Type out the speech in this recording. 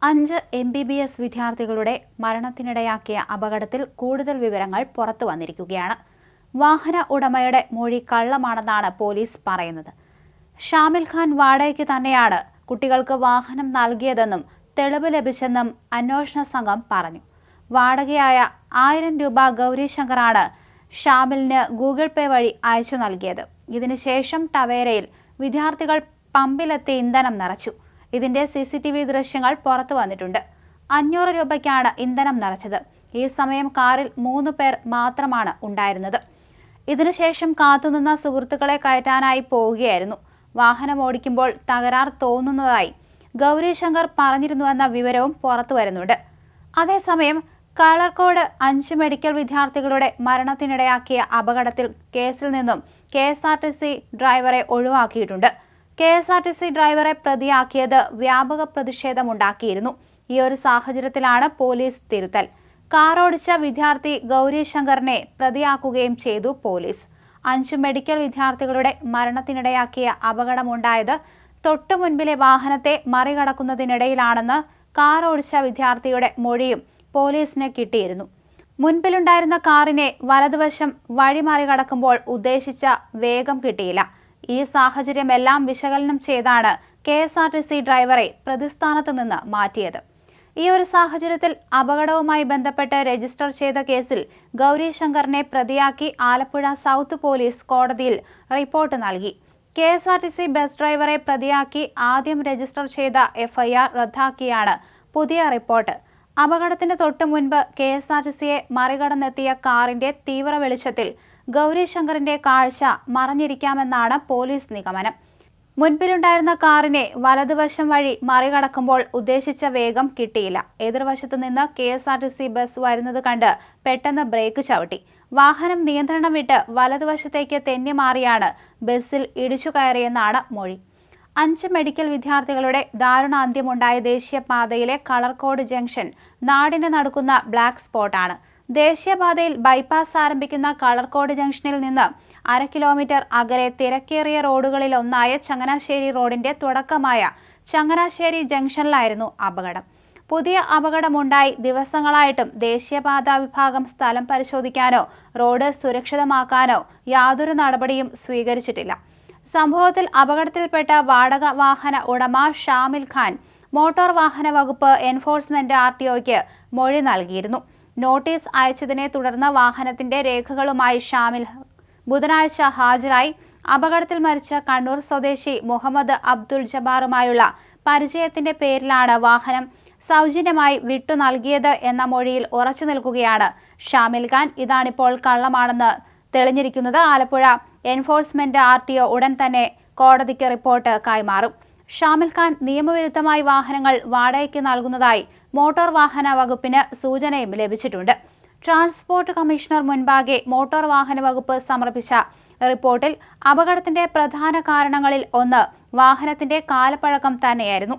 5 MBBS വിദ്യാർത്ഥികളുടെ മരണത്തിനിടയാക്കിയ അപകടത്തിൽ കൂടുതൽ വിവരങ്ങൾ പുറത്തു വന്നിരിക്കുകയാണ്. വാഹന ഉടമയുടെ മൊഴി കള്ളമാണെന്നാണ് പോലീസ് പറയുന്നത്. ഷാമിൽ ഖാൻ വാടകയ്ക്ക് തന്നെയാണ് കുട്ടികൾക്ക് വാഹനം നൽകിയതെന്നും തെളിവ് ലഭിച്ചെന്നും അന്വേഷണ സംഘം പറഞ്ഞു. വാടകയായ 1000 രൂപ ഗൗരീശങ്കറാണ് ഷാമിലിന് ഗൂഗിൾ പേ വഴി അയച്ചു നൽകിയത്. ഇതിനുശേഷം ടവേരയിൽ വിദ്യാർത്ഥികൾ പമ്പിലെത്തി ഇന്ധനം നിറച്ചു. ഇതിന്റെ CCTV ദൃശ്യങ്ങൾ പുറത്തു വന്നിട്ടുണ്ട്. 500 രൂപയ്ക്കാണ് ഇന്ധനം നിറച്ചത്. ഈ സമയം കാറിൽ 3 പേർ മാത്രമാണ് ഉണ്ടായിരുന്നത്. ഇതിനുശേഷം കാത്തുനിന്ന സുഹൃത്തുക്കളെ കയറ്റാനായി പോവുകയായിരുന്നു. വാഹനം ഓടിക്കുമ്പോൾ തകരാർ തോന്നുന്നതായി ഗൗരീശങ്കർ പറഞ്ഞിരുന്നുവെന്ന വിവരവും പുറത്തു വരുന്നുണ്ട്. അതേസമയം കളർകോട് 5 മെഡിക്കൽ വിദ്യാർത്ഥികളുടെ മരണത്തിനിടയാക്കിയ അപകടത്തിൽ കേസിൽ നിന്നും KSRTC ഡ്രൈവറെ ഒഴിവാക്കിയിട്ടുണ്ട്. KSRTC ഡ്രൈവറെ പ്രതിയാക്കിയത് വ്യാപക പ്രതിഷേധമുണ്ടാക്കിയിരുന്നു. ഈ ഒരു സാഹചര്യത്തിലാണ് പോലീസ് തിരുത്തൽ. കാറോടിച്ച വിദ്യാർത്ഥി ഗൗരീശങ്കറിനെ പ്രതിയാക്കുകയും ചെയ്തു പോലീസ്. 5 മെഡിക്കൽ വിദ്യാർത്ഥികളുടെ മരണത്തിനിടയാക്കിയ അപകടമുണ്ടായത് തൊട്ടു മുൻപിലെ വാഹനത്തെ മറികടക്കുന്നതിനിടയിലാണെന്ന് കാറോടിച്ച വിദ്യാർത്ഥിയുടെ മൊഴിയും പോലീസിന് കിട്ടിയിരുന്നു. മുൻപിലുണ്ടായിരുന്ന കാറിനെ വലതുവശം വഴി മറികടക്കുമ്പോൾ ഉദ്ദേശിച്ച വേഗം കിട്ടിയില്ല. ഈ സാഹചര്യമെല്ലാം വിശകലനം ചെയ്താണ് KSRTC ഡ്രൈവറെ പ്രതിസ്ഥാനത്ത് നിന്ന് മാറ്റിയത്. ഈ ഒരു സാഹചര്യത്തിൽ അപകടവുമായി ബന്ധപ്പെട്ട് രജിസ്റ്റർ ചെയ്ത കേസിൽ ഗൗരീശങ്കറിനെ പ്രതിയാക്കി ആലപ്പുഴ സൗത്ത് പോലീസ് കോടതിയിൽ റിപ്പോർട്ട് നൽകി. KSRTC ബസ് ഡ്രൈവറെ പ്രതിയാക്കി ആദ്യം രജിസ്റ്റർ ചെയ്ത FIR റദ്ദാക്കിയാണ് പുതിയ റിപ്പോർട്ട്. അപകടത്തിന് തൊട്ടു മുൻപ് KSRTCയെ മറികടന്നെത്തിയ കാറിന്റെ തീവ്ര വെളിച്ചത്തിൽ ഗൗരീശങ്കറിന്റെ കാഴ്ച മറഞ്ഞിരിക്കാമെന്നാണ് പോലീസ് നിഗമനം. മുൻപിലുണ്ടായിരുന്ന കാറിനെ വലതുവശം വഴി മറികടക്കുമ്പോൾ ഉദ്ദേശിച്ച വേഗം കിട്ടിയില്ല. എതിർവശത്തു നിന്ന് KSRTC ബസ് വരുന്നത് കണ്ട് പെട്ടെന്ന് ബ്രേക്ക് ചവിട്ടി. വാഹനം നിയന്ത്രണം വിട്ട് വലതുവശത്തേക്ക് തെന്നിമാറിയാണ് ബസ്സിൽ ഇടിച്ചു കയറിയെന്നാണ് മൊഴി. 5 മെഡിക്കൽ വിദ്യാർത്ഥികളുടെ ദാരുണാന്ത്യമുണ്ടായ ദേശീയപാതയിലെ കളർകോട് ജംഗ്ഷൻ നാടിന് നടുക്കുന്ന ബ്ലാക്ക് സ്പോട്ടാണ്. ദേശീയപാതയിൽ ബൈപ്പാസ് ആരംഭിക്കുന്ന കളർകോട് ജംഗ്ഷനിൽ നിന്ന് 1/2 കിലോമീറ്റർ അകലെ തിരക്കേറിയ റോഡുകളിൽ ഒന്നായ ചങ്ങനാശ്ശേരി റോഡിന്റെ തുടക്കമായ ചങ്ങനാശ്ശേരി ജംഗ്ഷനിലായിരുന്നു അപകടം. പുതിയ അപകടമുണ്ടായി ദിവസങ്ങളായിട്ടും ദേശീയപാത വിഭാഗം സ്ഥലം പരിശോധിക്കാനോ റോഡ് സുരക്ഷിതമാക്കാനോ യാതൊരു നടപടിയും സ്വീകരിച്ചിട്ടില്ല. സംഭവത്തിൽ അപകടത്തിൽപ്പെട്ട വാടക വാഹന ഉടമ ഷാമിൽ ഖാൻ മോട്ടോർ വാഹന വകുപ്പ് എൻഫോഴ്സ്മെന്റ് RTOയ്ക്ക് മൊഴി നൽകിയിരുന്നു. നോട്ടീസ് അയച്ചതിനെ തുടർന്ന് വാഹനത്തിന്റെ രേഖകളുമായി ഷാമിൽ ബുധനാഴ്ച ഹാജരായി. അപകടത്തിൽ മരിച്ച കണ്ണൂർ സ്വദേശി മുഹമ്മദ് അബ്ദുൾ ജബ്ബാറുമായുള്ള പരിചയത്തിന്റെ പേരിലാണ് വാഹനം സൗജന്യമായി വിട്ടു നൽകിയത് എന്ന മൊഴിയിൽ ഉറച്ചു നിൽക്കുകയാണ് ഷാമിൽ ഖാൻ. ഇതാണിപ്പോൾ കള്ളമാണെന്ന് തെളിഞ്ഞിരിക്കുന്നത്. ആലപ്പുഴ എൻഫോഴ്സ്മെന്റ് RTO ഉടൻ തന്നെ കോടതിക്ക് റിപ്പോർട്ട് കൈമാറും. ഷാമിൽ ഖാൻ നിയമവിരുദ്ധമായി വാഹനങ്ങൾ വാടകയ്ക്ക് നൽകുന്നതായി മോട്ടോർ വാഹന വകുപ്പിന് സൂചനയും ലഭിച്ചിട്ടുണ്ട്. ട്രാൻസ്പോർട്ട് കമ്മീഷണർ മുൻപാകെ മോട്ടോർ വാഹന വകുപ്പ് സമർപ്പിച്ച റിപ്പോർട്ടിൽ അപകടത്തിന്റെ പ്രധാന കാരണങ്ങളിൽ ഒന്ന് വാഹനത്തിന്റെ കാലപ്പഴക്കം തന്നെയായിരുന്നു.